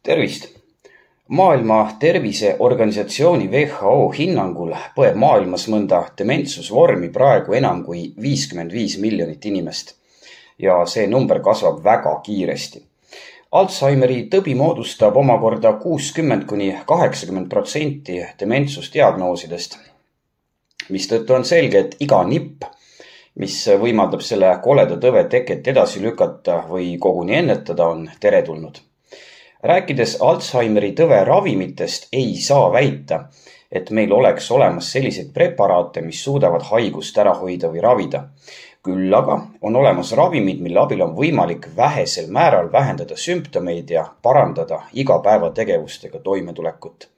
Tervist! Maailma Terviseorganisatsiooni WHO hinnangul põeb maailmas mõnda dementsusvormi praegu enam kui 55 miljonit inimest ja see number kasvab väga kiiresti. Alzheimeri tõbi moodustab omakorda 60–80% dementsusdiagnoosidest, mistõttu on selge, et iga nipp, mis võimaldab selle koleda tõve teket edasi lükata või koguni ennetada, on teretulnud. Rääkides Alzheimeri tõve ravimitest, ei saa väita, et meil oleks olemas selliseid preparaate, mis suudavad haigust ära hoida või ravida. Küll aga on olemas ravimid, mille abil on võimalik vähesel määral vähendada sümptomeid ja parandada igapäevategevustega toimetulekut.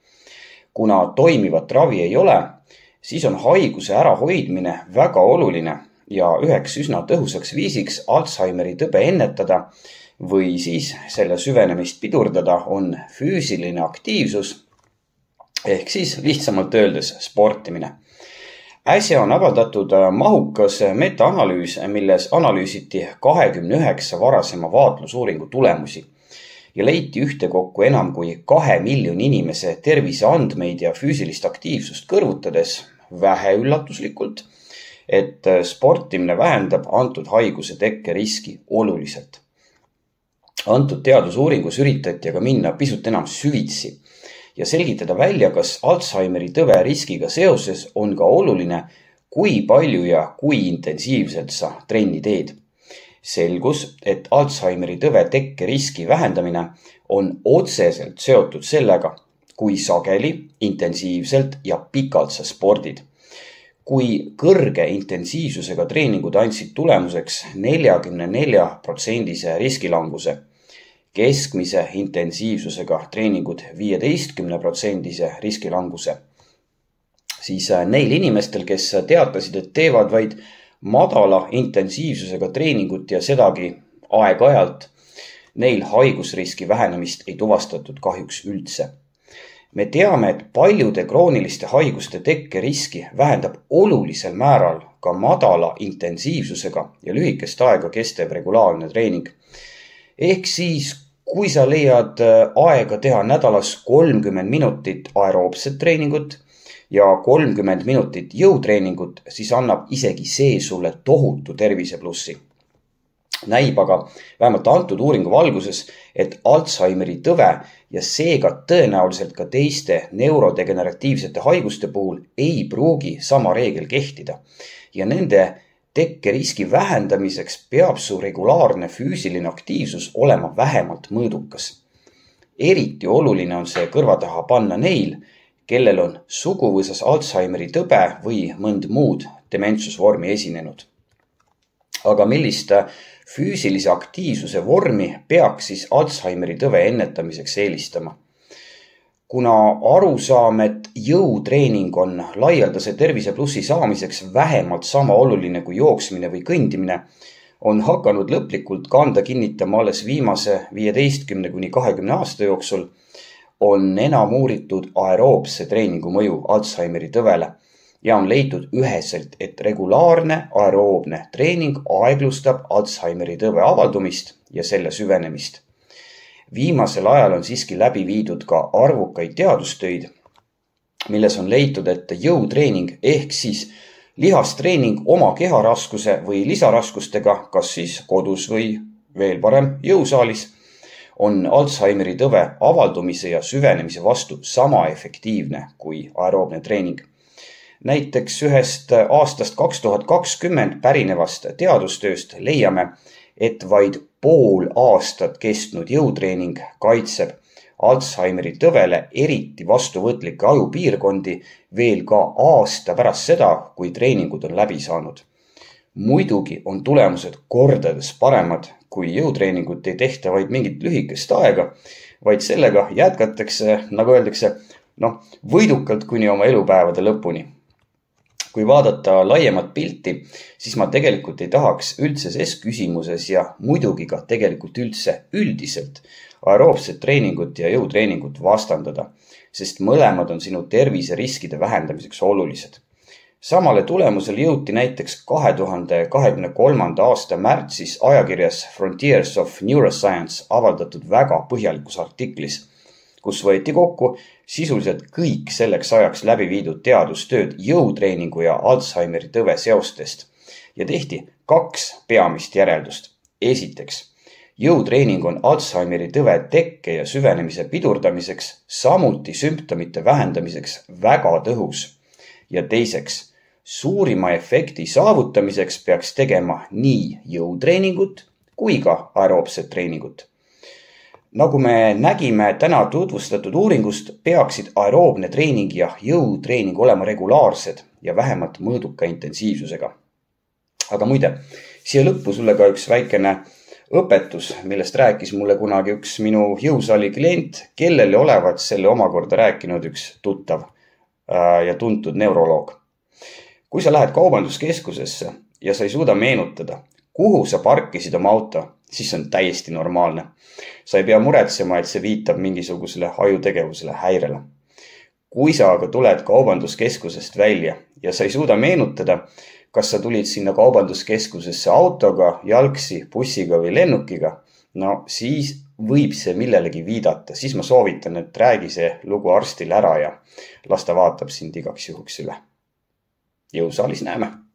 Kuna toimivat ravi ei ole, siis on haiguse ärahoidmine väga oluline ja üheks üsna tõhusaks viisiks Alzheimeri tõbe ennetada või siis selle süvenemist pidurdada on füüsiline aktiivsus ehk siis lihtsamalt öeldes sportimine. Äsja on avaldatud mahukas metaanalüüs, milles analüüsiti 29 varasema vaatlusuuringu tulemusi ja leiti ühtekokku enam kui 2 miljoni inimese terviseandmeid ja füüsilist aktiivsust kõrvutades väheüllatuslikult, et sportimine vähendab antud haiguse tekke riski oluliselt. Antud teadusuuringus üritati aga minna pisut enam süvitsi ja selgitada välja, kas Alzheimeri tõve riskiga seoses on ka oluline, kui palju ja kui intensiivselt sa trenni teed. Selgus, et Alzheimeri tõve tekke riski vähendamine on otseselt seotud sellega, kui sageli, intensiivselt ja pikalt sa spordid. Kui kõrge intensiivsusega treeningud andsid tulemuseks 44% riskilanguse, keskmise intensiivsusega treeningud 15% riskilanguse, siis neil inimestel, kes teatasid, et teevad vaid madala intensiivsusega treeningut ja sedagi aeg-ajalt, neil haigusriski vähenemist ei tuvastatud kahjuks üldse. Me teame, et paljude krooniliste haiguste tekke riski vähendab olulisel määral ka madala intensiivsusega ja lühikest aega kestev regulaarne treening. Ehk siis, kui sa leiad aega teha nädalas 30 minutit aeroobset treeningut ja 30 minutit jõutreeningut, siis annab isegi see sulle tohutu terviseplussi. Näib aga vähemalt antud uuringu valguses, et Alzheimeri tõve ja seega tõenäoliselt ka teiste neurodegeneratiivsete haiguste puhul ei pruugi sama reegel kehtida ja nende tekkeriski vähendamiseks peab su regulaarne füüsiline aktiivsus olema vähemalt mõõdukas. Eriti oluline on see kõrva taha panna neil, kellel on suguvõsas Alzheimeri tõbe või mõnd muud dementsusvormi esinenud. Aga millist füüsilise aktiivsuse vormi peaks siis Alzheimeri tõve ennetamiseks eelistama? Kuna arusaam, et jõutreening on laialdase terviseplussi saamiseks vähemalt sama oluline kui jooksmine või kõndimine, on hakanud lõplikult kanda kinnitama alles viimase 15–20 aasta jooksul, on enam uuritud aeroobse treeningu mõju Alzheimeri tõvele ja on leitud üheselt, et regulaarne aeroobne treening aeglustab Alzheimeri tõve avaldumist ja selle süvenemist. Viimasel ajal on siiski läbi viidud ka arvukaid teadustöid, milles on leitud, et jõutreening ehk siis lihastreening oma keharaskuse või lisaraskustega, kas siis kodus või veel parem jõusaalis, on Alzheimeri tõve avaldumise ja süvenemise vastu sama efektiivne kui aeroobne treening. Näiteks ühest aastast 2020 pärinevast teadustööst leiame, et vaid pool aastat kestnud jõutreening kaitseb Alzheimeri tõvele eriti vastuvõtlikke ajupiirkondi veel ka aasta pärast seda, kui treeningud on läbi saanud. Muidugi on tulemused kordades paremad, kui jõutreeningut ei tehta vaid mingit lühikest aega, vaid sellega jätkatakse, nagu öeldakse, võidukalt kuni oma elupäevade lõpuni. Kui vaadata laiemat pilti, siis ma tegelikult ei tahaks üldse ses küsimuses ja muidugi ka tegelikult üldse üldiselt aeroobset treeningut ja jõutreeningut vastandada, sest mõlemad on sinu terviseriskide vähendamiseks olulised. Samale tulemusele jõuti näiteks 2023. aasta märtsis ajakirjas Frontiers of Neuroscience avaldatud väga põhjalikus artiklis, kus võeti kokku sisuliselt kõik selleks ajaks läbi viidud teadustööd jõutreeningu ja Alzheimeri tõve seostest ja tehti 2 peamist järeldust. Esiteks, jõutreening on Alzheimeri tõve tekke ja süvenemise pidurdamiseks, samuti sümptomite vähendamiseks väga tõhus. Ja teiseks, suurima efekti saavutamiseks peaks tegema nii jõutreeningut kui ka aeroobset treeningut. Nagu me nägime täna tutvustatud uuringust, peaksid aeroobne treening ja jõutreening olema regulaarsed ja vähemalt mõõduka intensiivsusega. Aga muide, siia lõppu sulle ka üks väikene õpetus, millest rääkis mulle kunagi üks minu jõusaali klient, kellele olevat selle omakorda rääkinud üks tuttav ja tuntud neuroloog. Kui sa lähed kaubanduskeskusesse ja sa ei suuda meenutada, kuhu sa parkisid oma auto, siis on täiesti normaalne. Sa ei pea muretsema, et see viitab mingisugusele ajutegevusele häirele. Kui sa aga tuled kaubanduskeskusest välja ja sa ei suuda meenutada, kas sa tulid sinna kaubanduskeskusesse autoga, jalgsi, bussiga või lennukiga, no siis võib see millelegi viidata. Siis ma soovitan, et räägi see lugu arstile ära ja las ta vaatab sind igaks juhuks üle. Jõusaalis näeme!